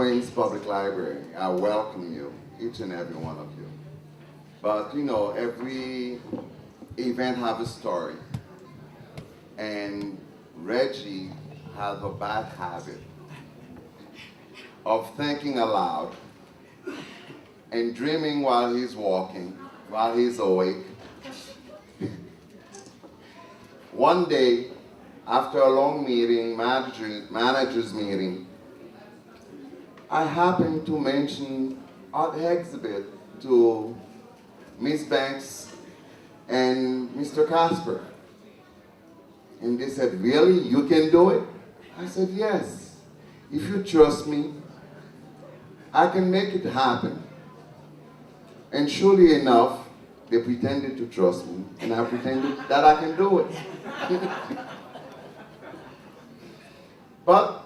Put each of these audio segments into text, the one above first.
Queens Public Library. I welcome you, each and every one of you. But you know, every event has a story. And Reggie has a bad habit of thinking aloud and dreaming while he's walking, while he's awake. One day, after a long meeting, manager's meeting, I happened to mention Art Exhibit to Miss Banks and Mr. Casper. And they said, really, you can do it? I said, yes. If you trust me, I can make it happen. And surely enough, they pretended to trust me, and I pretended that I can do it. But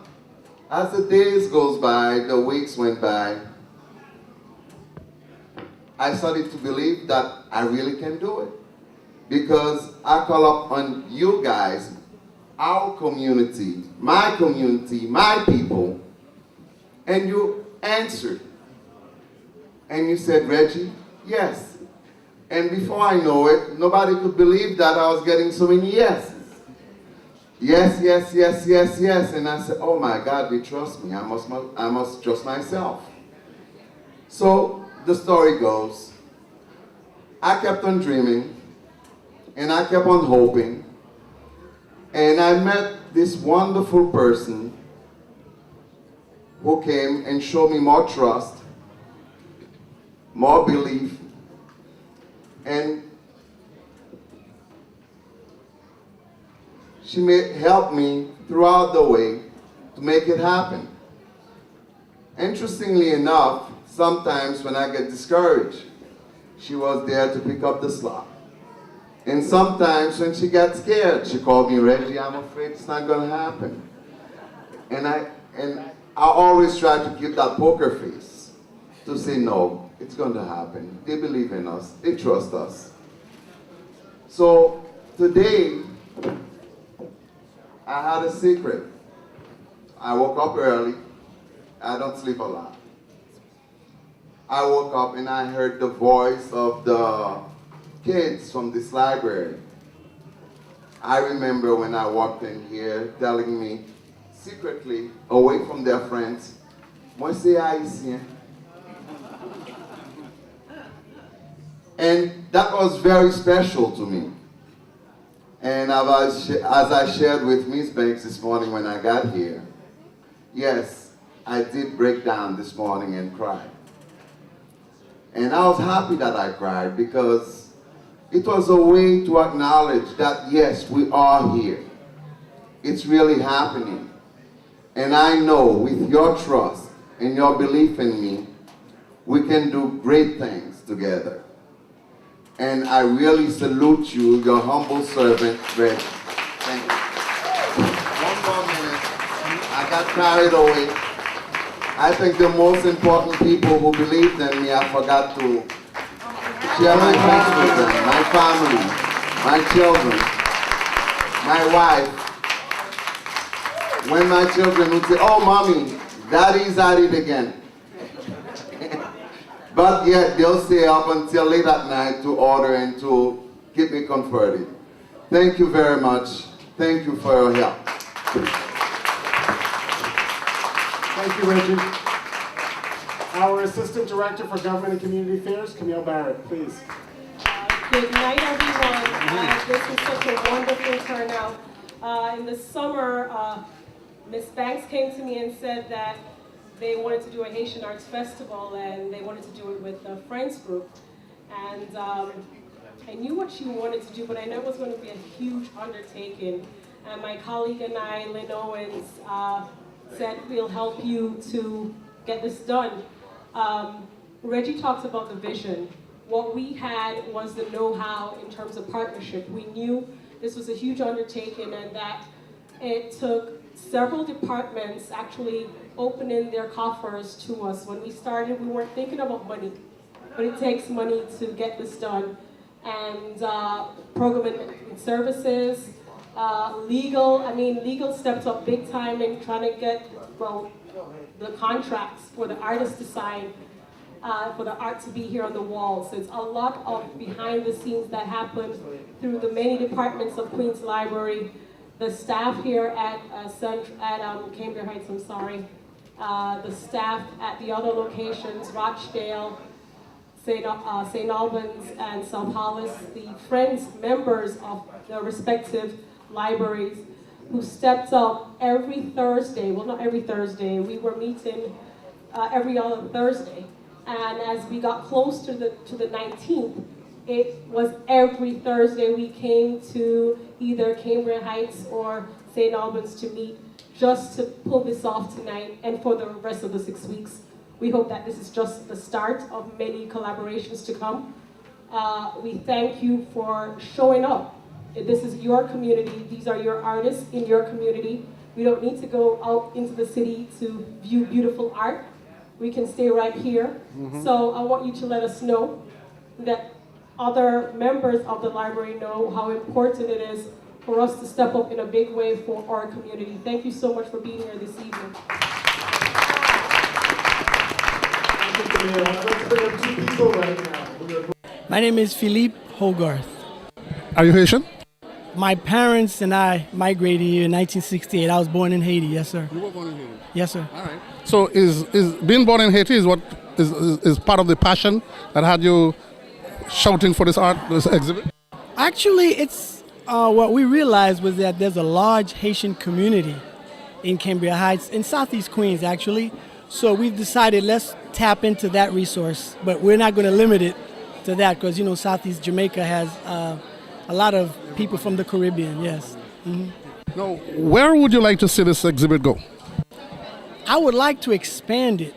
as the days goes by, the weeks went by, I started to believe that I really can do it. Because I call up on you guys, our community, my people, and you answered. And you said, Reggie, yes. And before I know it, nobody could believe that I was getting so many yeses. Yes, yes, yes, yes, yes. And I said, oh my God, they trust me. I must trust myself. So the story goes, I kept on dreaming, and I kept on hoping, and I met this wonderful person who came and showed me more trust, more belief, and she helped me throughout the way to make it happen. Interestingly enough, sometimes when I get discouraged, she was there to pick up the slack. And sometimes when she got scared, she called me, Reggie, I'm afraid it's not going to happen. And I always try to keep that poker face to say, no, it's going to happen. They believe in us. They trust us. So today, I had a secret. I woke up early. I don't sleep a lot. I woke up and I heard the voice of the kids from this library. I remember when I walked in here telling me secretly, away from their friends, moi c'est Haitien. And that was very special to me. And as I shared with Miss Banks this morning when I got here, yes, I did break down this morning and cry. And I was happy that I cried because it was a way to acknowledge that, yes, we are here. It's really happening. And I know with your trust and your belief in me, we can do great things together. And I really salute you, your humble servant, Reggie. Thank you. One more minute. I got carried away. I think the most important people who believed in me, I forgot to share my dreams with them, my family, my children, my wife. When my children would say, oh, mommy, daddy's at it again. But yet they'll stay up until late at night to order and to keep me comforted. Thank you very much. Thank you for your help. Thank you, Reggie. Our Assistant Director for Government and Community Affairs, Camille Barrett, please. Good night, everyone. This is such a wonderful turnout. In the summer, Ms. Banks came to me and said that they wanted to do a Haitian Arts Festival and they wanted to do it with a Friends group. And I knew what she wanted to do, but I know it was going to be a huge undertaking. And my colleague and I, Lynn Owens, said we'll help you to get this done. Reggie talks about the vision. What we had was the know-how in terms of partnership. We knew this was a huge undertaking and that it took several departments actually opening their coffers to us. When we started, we weren't thinking about money, but it takes money to get this done. And program and services, legal stepped up big time in trying to get, well, the contracts for the artists to sign, for the art to be here on the wall. So it's a lot of behind the scenes that happens through the many departments of Queens Library, the staff here at Cambria Heights, the staff at the other locations, Rochdale, St. Albans, and South Hollis, the friends, members of the respective libraries who stepped up every Thursday. Well, not every Thursday. We were meeting every other Thursday. And as we got close to the 19th, it was every Thursday we came to either Cambria Heights or St. Albans to meet, just to pull this off tonight and for the rest of the 6 weeks. We hope that this is just the start of many collaborations to come. We thank you for showing up. This is your community. These are your artists in your community. We don't need to go out into the city to view beautiful art. We can stay right here. So I want you to let us know that other members of the library know how important it is for us to step up in a big way for our community. Thank you so much for being here this evening. Let's bring up 2 people right now. My name is Philippe Hogarth. Are you Haitian? My parents and I migrated here in 1968. I was born in Haiti, yes, sir. You were born in Haiti? Yes, sir. All right. So is being born in Haiti is what is part of the passion that had you shouting for this art, this exhibit? Actually, it's what we realized was that there's a large Haitian community in Cambria Heights, in Southeast Queens, actually. So we've decided let's tap into that resource, but we're not going to limit it to that because, Southeast Jamaica has a lot of people from the Caribbean, yes. Now, where would you like to see this exhibit go? I would like to expand it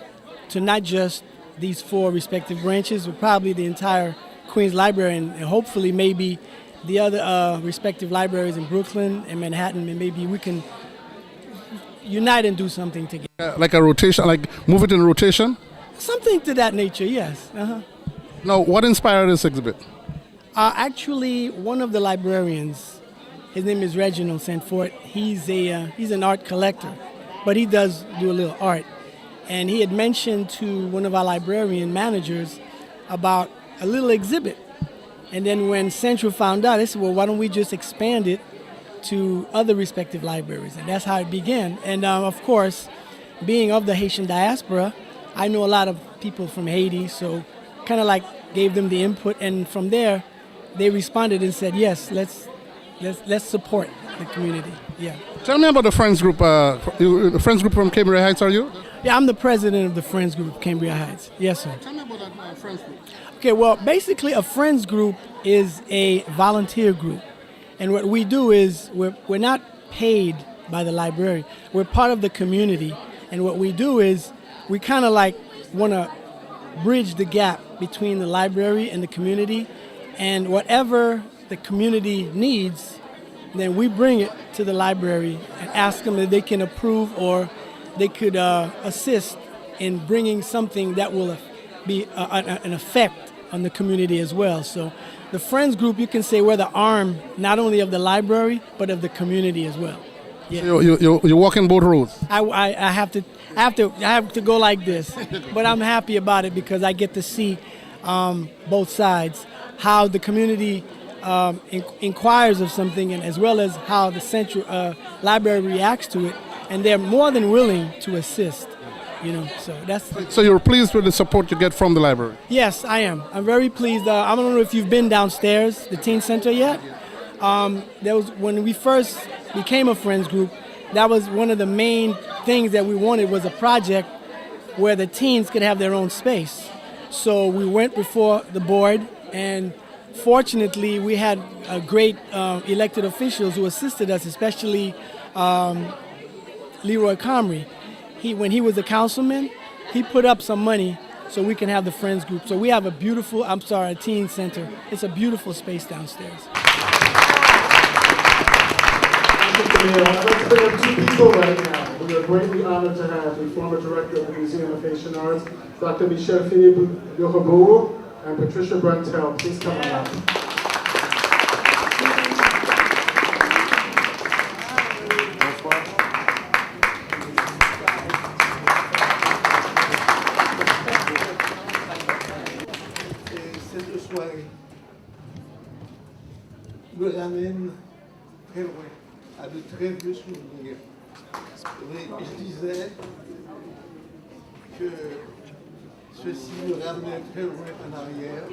to not just these 4 respective branches, but probably the entire Queens Library and hopefully maybe the other respective libraries in Brooklyn and Manhattan, and maybe we can unite and do something together. Like a rotation, like move it in rotation? Something to that nature, yes. Now, what inspired this exhibit? Actually, one of the librarians, his name is Reginald Sanfort. He's an art collector, but he does do a little art. And he had mentioned to one of our librarian managers about a little exhibit. And then when Central found out, they said, well, why don't we just expand it to other respective libraries? And that's how it began. And of course, being of the Haitian diaspora, I know a lot of people from Haiti, so kind of like gave them the input. And from there, they responded and said, yes, let's support the community. Yeah. Tell me about the Friends Group. The Friends Group from Cambria Heights, are you? Yeah, I'm the president of the Friends Group of Cambria Heights. Yes, sir. Tell me about that Friends Group. Okay, well, basically a Friends Group is a volunteer group. And what we do is we're not paid by the library. We're part of the community. And what we do is we kind of like want to bridge the gap between the library and the community. And whatever the community needs, then we bring it to the library and ask them if they can approve or they could assist in bringing something that will be an effect on the community as well. So the Friends Group, you can say we're the arm not only of the library, but of the community as well. Yeah. So you walk in both roads. I have to go like this, but I'm happy about it because I get to see both sides, how the community inquires of something, and as well as how the central library reacts to it, and they're more than willing to assist. So that's. So you're pleased with the support you get from the library? Yes, I am. I'm very pleased. I don't know if you've been downstairs, the teen center yet. There was when we first became a Friends Group. That was one of the main things that we wanted was a project where the teens could have their own space. So we went before the board, and fortunately, we had great elected officials who assisted us, especially Leroy Comrie. When he was a councilman, he put up some money so we can have the Friends Group. So we have a teen center. It's a beautiful space downstairs. Let's bring up 2 people right now. We are greatly honored to have the former director of the Museum of Haitian Arts, Dr. Michel Philippe Yohabourou, and Patricia Brentel. Please come on up. me ramène très loin, à de très vieux souvenirs. Et je disais que ceci me ramenait très loin en arrière,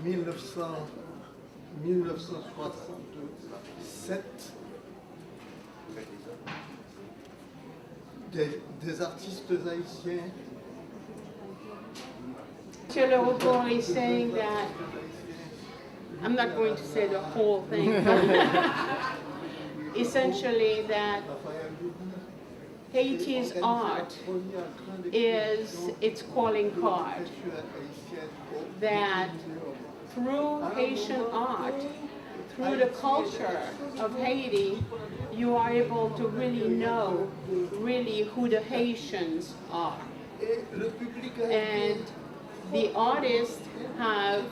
1967, des artistes haïtiens. Monsieur Le Repos is saying that, I'm not going to say the whole thing, but essentially that Haiti's art is its calling card. That through Haitian art, through the culture of Haiti, you are able to really know really who the Haitians are. And the artists have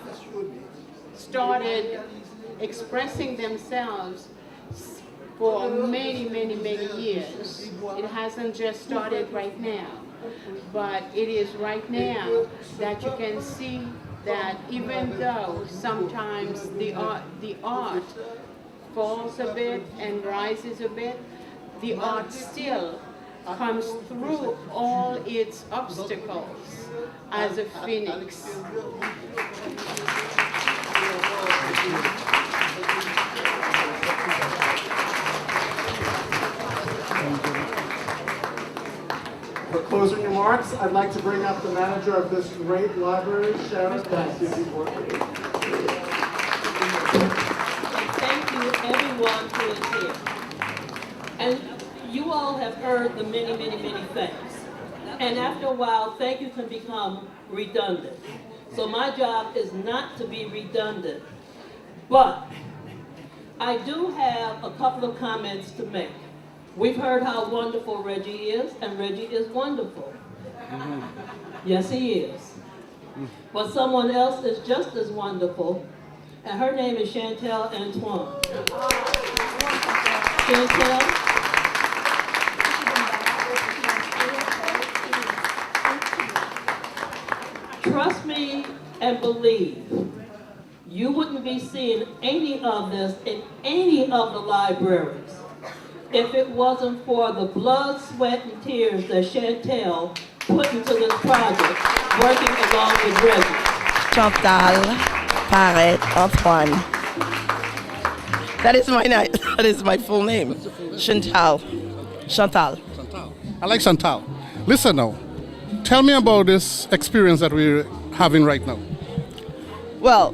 started expressing themselves for many, many, many years. It hasn't just started right now, but it is right now that you can see that even though sometimes the art falls a bit and rises a bit, the art still comes through all its obstacles as a phoenix. For closing remarks, I'd like to bring up the manager of this great library, Sharon. Thank you everyone who is here. And you all have heard the many, many, many things. And after a while, thank you can become redundant. So my job is not to be redundant. But I do have a couple of comments to make. We've heard how wonderful Reggie is, and Reggie is wonderful. Yes, he is. But someone else is just as wonderful, and her name is Chantel Antoine. Chantel, trust me and believe, you wouldn't be seeing any of this in any of the libraries if it wasn't for the blood, sweat, and tears that Chantel put into this project, working along with Reggie. Chantal Parrett Antoine. That is my full name. Chantal. I like Chantal. Listen now. Tell me about this experience that we're having right now. Well,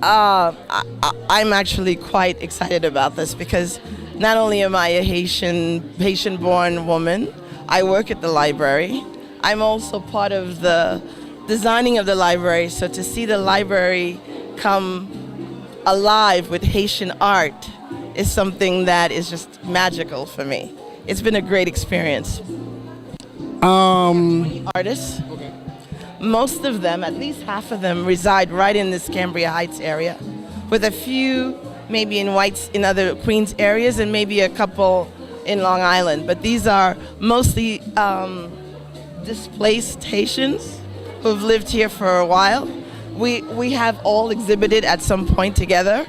I'm actually quite excited about this because not only am I a Haitian-born woman, I work at the library. I'm also part of the designing of the library, so to see the library come alive with Haitian art is something that is just magical for me. It's been a great experience. Artists. Okay. Most of them, at least half of them, reside right in this Cambria Heights area, with a few maybe in other Queens areas and maybe a couple in Long Island. But these are mostly displaced Haitians who've lived here for a while. We have all exhibited at some point together,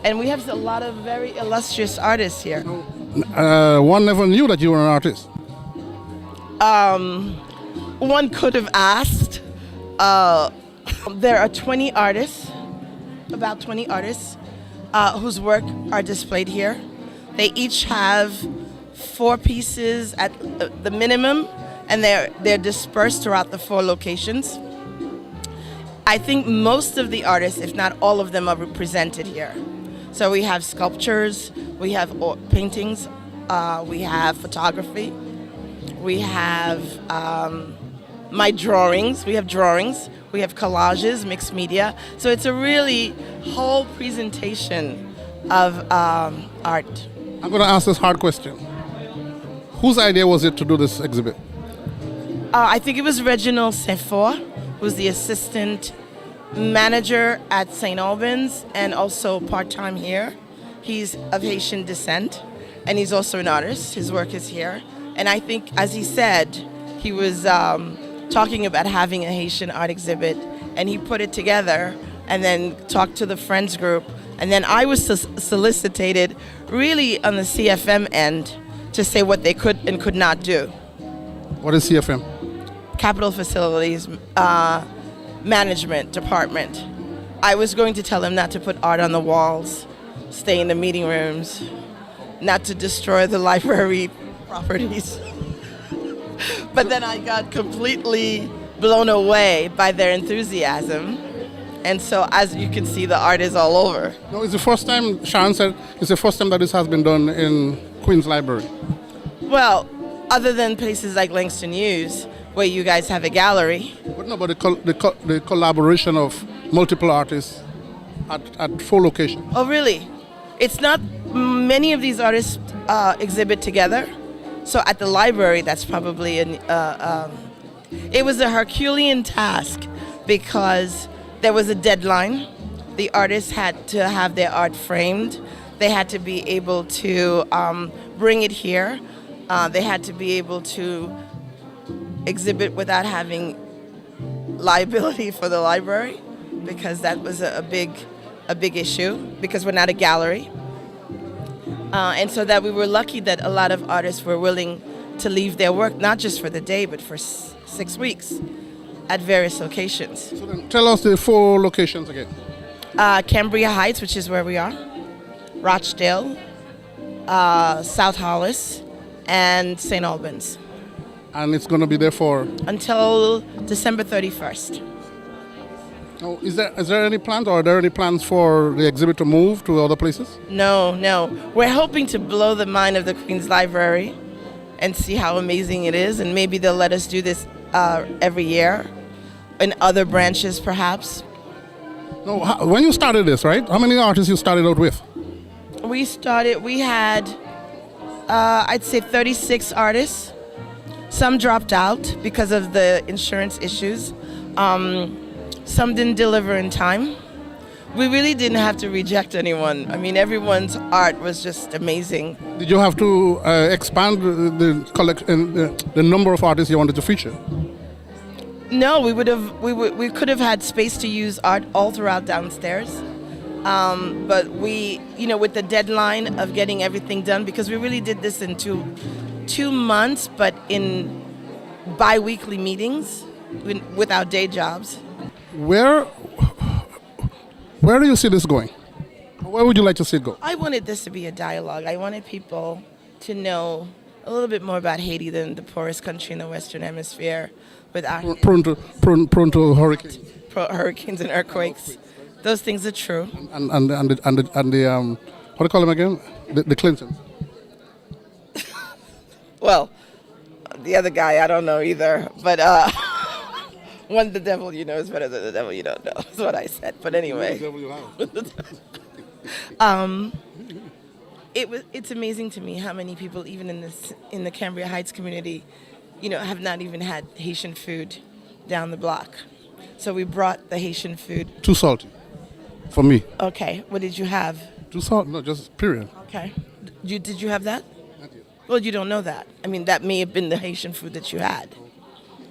and we have a lot of very illustrious artists here. One never knew that you were an artist. One could have asked. There are 20 artists, about 20 artists, whose work are displayed here. They each have 4 pieces at the minimum, and they're dispersed throughout the 4 locations. I think most of the artists, if not all of them, are represented here. So we have sculptures, we have paintings, we have photography, we have my drawings, we have collages, mixed media. So it's a really whole presentation of art. I'm going to ask this hard question. Whose idea was it to do this exhibit? I think it was Reginald Saint-Four, who's the assistant manager at St. Albans and also part-time here. He's of Haitian descent, and he's also an artist. His work is here. And I think, as he said, he was talking about having a Haitian art exhibit, and he put it together and then talked to the Friends group, And then I was solicited really on the CFM end to say what they could and could not do. What is CFM? Capital Facilities Management Department. I was going to tell them not to put art on the walls, stay in the meeting rooms, not to destroy the library properties. But then I got completely blown away by their enthusiasm. And so, as you can see, the art is all over. No, it's the first time, Sharon said, it's the first time that this has been done in Queen's Library. Well, other than places like Langston Hughes, where you guys have a gallery. But no, but the collaboration of multiple artists at 4 locations. Oh, really? It's not, many of these artists exhibit together. So at the library, that's probably, it was a Herculean task because there was a deadline. The artists had to have their art framed. They had to be able to bring it here. They had to be able to exhibit without having liability for the library, because that was a big issue, because we're not a gallery. And so that we were lucky that a lot of artists were willing to leave their work, not just for the day, but for 6 weeks at various locations. So then tell us the 4 locations again. Cambria Heights, which is where we are, Rochdale, South Hollis, and St. Albans. And it's going to be there for? Until December 31st. Oh, is there any plans, or are there any plans for the exhibit to move to other places? No. We're hoping to blow the mind of the Queen's Library and see how amazing it is, and maybe they'll let us do this every year in other branches, perhaps. No, when you started this, right? How many artists you started out with? We had, I'd say 36 artists. Some dropped out because of the insurance issues. Some didn't deliver in time. We really didn't have to reject anyone. I mean, everyone's art was just amazing. Did you have to expand the number of artists you wanted to feature? No, we could have had space to use art all throughout downstairs. But we, with the deadline of getting everything done, because we really did this in two months, but in bi-weekly meetings with our day jobs. Where do you see this going? Where would you like to see it go? I wanted this to be a dialogue. I wanted people to know a little bit more about Haiti than the poorest country in the Western Hemisphere, with our prone to hurricanes. Hurricanes and earthquakes. Those things are true. And the what do you call them again? The Clintons. Well, the other guy I don't know either, but the devil you know is better than the devil you don't know. That's what I said. But anyway. It's amazing to me how many people, even in the Cambria Heights community, have not even had Haitian food down the block. So we brought the Haitian food. Too salty for me. Okay, what did you have? Too salty? No, just period. Okay. Did you have that? Not yet. Well, you don't know that. I mean, that may have been the Haitian food that you had.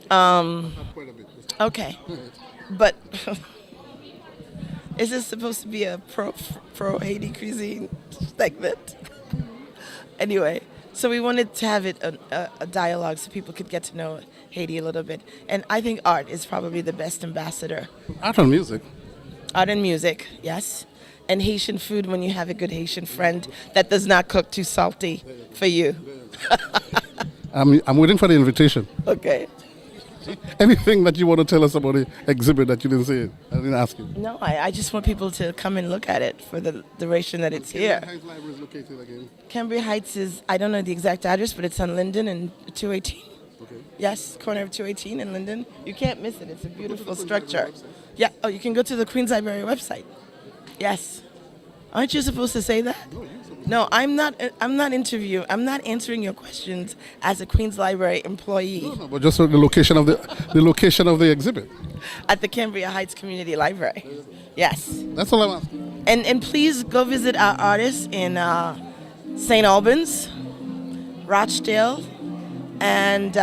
Quite a bit. Okay. But is this supposed to be a pro Haiti cuisine segment? Anyway, so we wanted to have it a dialogue so people could get to know Haiti a little bit. And I think art is probably the best ambassador. Art and music. Art and music, yes. And Haitian food when you have a good Haitian friend that does not cook too salty for you. I'm waiting for the invitation. Okay. Anything that you want to tell us about the exhibit that you didn't say? I didn't ask you. No, I just want people to come and look at it for the duration that it's here. Cambria Heights Library is located again? Cambria Heights is, I don't know the exact address, but it's on Linden and 218. Okay. Yes, corner of 218 and Linden. You can't miss it. It's a beautiful structure. Yeah. Oh, you can go to the Queen's Library website. Yes. Aren't you supposed to say that? No, I'm not interviewing. I'm not answering your questions as a Queen's Library employee. No, but just the location of the exhibit. At the Cambria Heights Community Library. Yes. That's all I'm asking. And please go visit our artists in St. Albans, Rochdale, and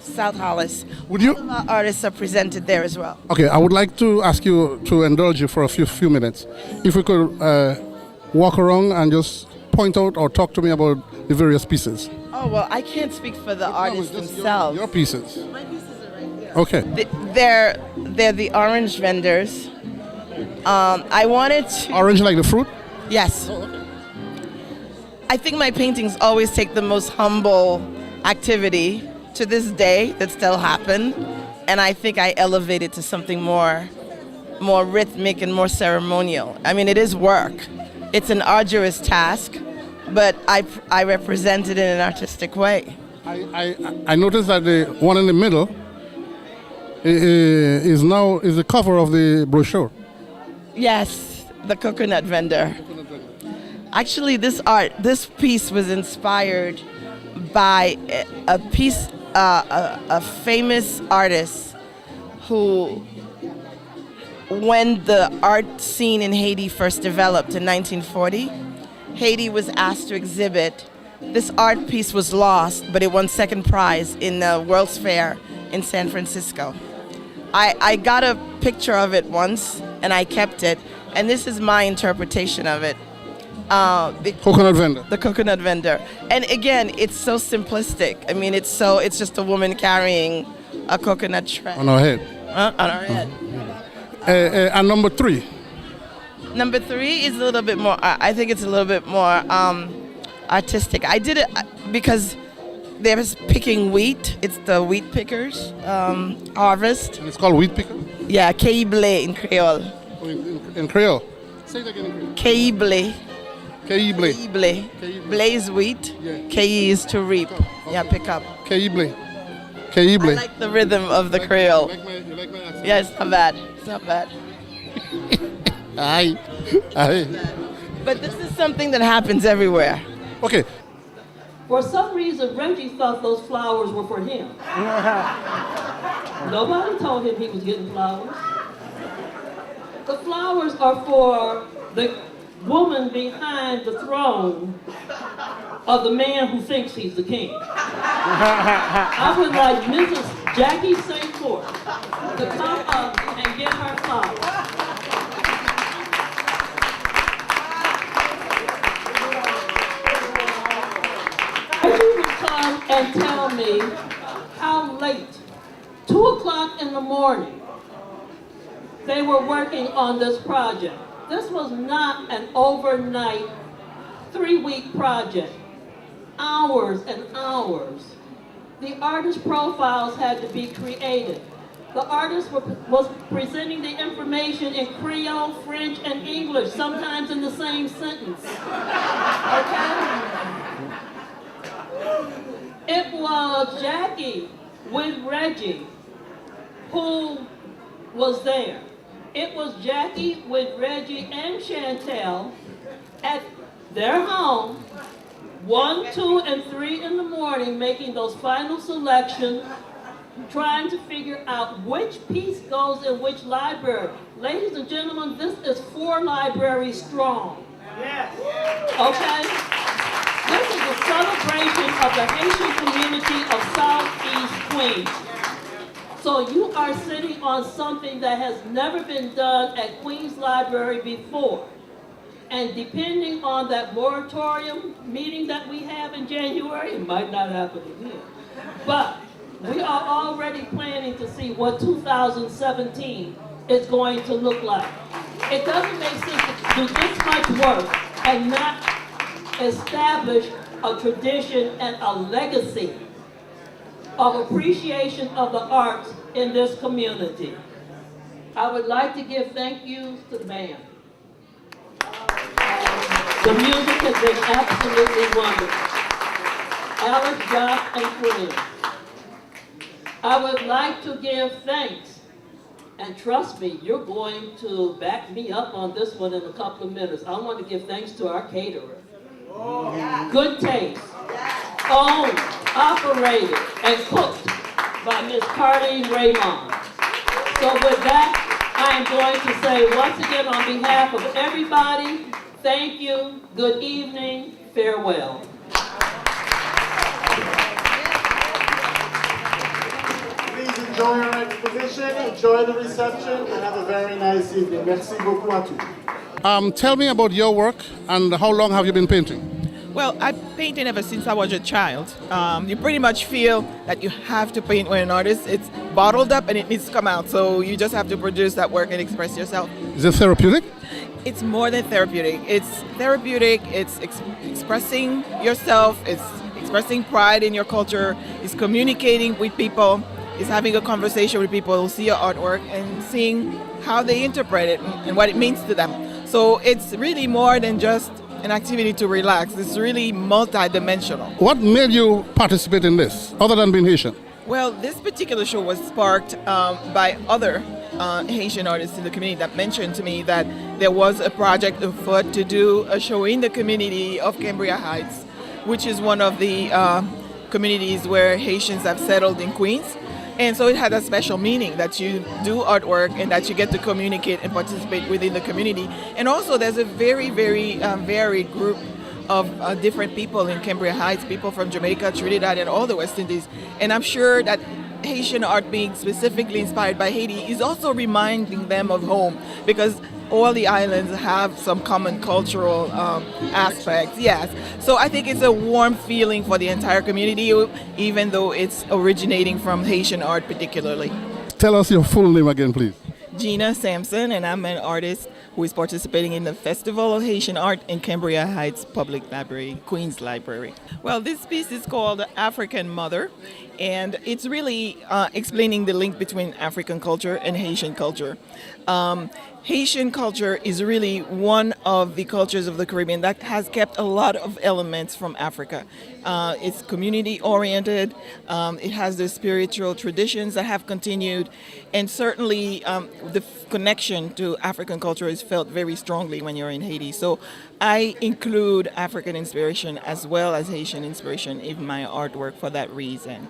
South Hollis. Would you? All of our artists are presented there as well. Okay, I would like to ask you to indulge you for a few minutes. If we could walk around and just point out or talk to me about the various pieces. Oh, well, I can't speak for the artists themselves. Your pieces. My pieces are right here. Okay. They're the orange vendors. I wanted to... Orange like the fruit? Yes. I think my paintings always take the most humble activity to this day that still happen, and I think I elevate it to something more rhythmic and more ceremonial. I mean, it is work. It's an arduous task, but I represent it in an artistic way. I noticed that the one in the middle is the cover of the brochure. Yes, the coconut vendor. Actually, this piece was inspired by a piece, a famous artist who, when the art scene in Haiti first developed in 1940, Haiti was asked to exhibit. This art piece was lost, but it won second prize in the World's Fair in San Francisco. I got a picture of it once, and I kept it, and this is my interpretation of it. Coconut vendor. The coconut vendor. And again, it's so simplistic. I mean, it's just a woman carrying a coconut shred. On her head. On her head. And number 3. Number 3 is a little bit more, I think it's a little bit more artistic. I did it because they was picking wheat. It's the wheat pickers harvest. And it's called wheat picker? Yeah, Keible in Creole. In Creole? Say it again in Creole. Keible. Keible. Keible. Blaze wheat. Yeah. Kei is to reap. Okay. Yeah, pick up. Keible. Keible. I like the rhythm of the Creole. You like my accent? Yeah, it's not bad. It's not bad. Aye. But this is something that happens everywhere. Okay. For some reason, Reggie thought those flowers were for him. Nobody told him he was getting flowers. The flowers are for the woman behind the throne of the man who thinks he's the king. I would like Mrs. Jackie St. Court to come up and get her flowers. Reggie would come and tell me how late, 2 o'clock in the morning, they were working on this project. This was not an overnight, 3-week project. Hours and hours. The artist profiles had to be created. The artist was presenting the information in Creole, French, and English, sometimes in the same sentence. Okay? It was Jackie with Reggie who was there. It was Jackie with Reggie and Chantel at their home, 1, 2, and 3 in the morning, making those final selections, trying to figure out which piece goes in which library. Ladies and gentlemen, this is 4 libraries strong. Yes. Okay? This is a celebration of the Haitian community of Southeast Queens. So you are sitting on something that has never been done at Queens Library before. And depending on that moratorium meeting that we have in January, it might not happen again. But we are already planning to see what 2017 is going to look like. It doesn't make sense to do this much work and not establish a tradition and a legacy of appreciation of the arts in this community. I would like to give thank yous to the band. The music has been absolutely wonderful. Alice, Jock, and friends. I would like to give thanks, and trust me, you're going to back me up on this one in a couple of minutes. I want to give thanks to our caterer. Good taste. Owned, operated, and cooked by Miss Carly Raymond. So with that, I am going to say once again on behalf of everybody, thank you, good evening, farewell. enjoy our exposition, enjoy the reception, and have a very nice evening. Merci beaucoup à tous. Tell me about your work and how long have you been painting? Well, I've painted ever since I was a child. You pretty much feel that you have to paint when an artist. It's bottled up and it needs to come out. So you just have to produce that work and express yourself. Is it therapeutic? It's more than therapeutic. It's therapeutic. It's expressing yourself. It's expressing pride in your culture. It's communicating with people. It's having a conversation with people who see your artwork and seeing how they interpret it and what it means to them. So it's really more than just an activity to relax. It's really multi-dimensional. What made you participate in this, other than being Haitian? Well, this particular show was sparked by other Haitian artists in the community that mentioned to me that there was a project afoot to do a show in the community of Cambria Heights, which is one of the communities where Haitians have settled in Queens. And so it had a special meaning that you do artwork and that you get to communicate and participate within the community. And also there's a very, very varied group of different people in Cambria Heights, people from Jamaica, Trinidad, and all the West Indies. And I'm sure that Haitian art being specifically inspired by Haiti is also reminding them of home, because all the islands have some common cultural aspects, yes. So I think it's a warm feeling for the entire community, even though it's originating from Haitian art particularly. Tell us your full name again, please. Gina Sampson, and I'm an artist who is participating in the Festival of Haitian Art in Cambria Heights Public Library, Queens Library. Well, this piece is called African Mother, and it's really explaining the link between African culture and Haitian culture. Haitian culture is really one of the cultures of the Caribbean that has kept a lot of elements from Africa. It's community oriented, it has the spiritual traditions that have continued, and certainly the connection to African culture is felt very strongly when you're in Haiti. So I include African inspiration as well as Haitian inspiration in my artwork for that reason.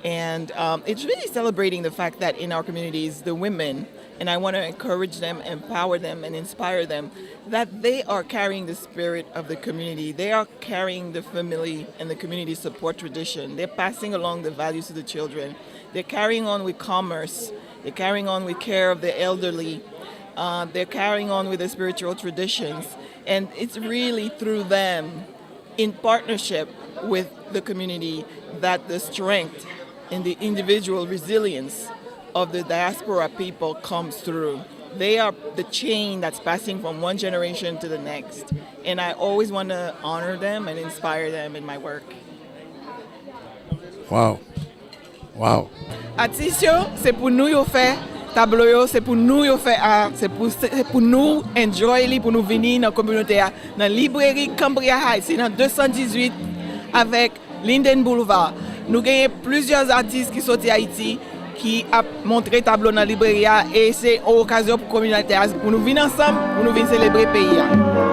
And it's really celebrating the fact that in our communities, the women, and I want to encourage them, empower them, and inspire them, that they are carrying the spirit of the community. They are carrying the family and the community support tradition. They're passing along the values to the children. They're carrying on with commerce. They're carrying on with care of the elderly. They're carrying on with the spiritual traditions. And it's really through them, in partnership with the community, that the strength and the individual resilience of the diaspora people comes through. They are the chain that's passing from one generation to the next. And I always want to honor them and inspire them in my work. Wow. Wow. Artistes yo, c'est pour nous yo faire tableau yo, c'est pour nous yo faire art, c'est pour nous enjoy li, pour nous venir dans la communauté dans librairie Cambria Heights, c'est dans 218 avec Linden Boulevard. Nous avons plusieurs artistes qui sont Haïti qui a montré tableau dans la librairie et c'est une occasion pour la communauté pour nous venir ensemble, pour nous venir célébrer le pays.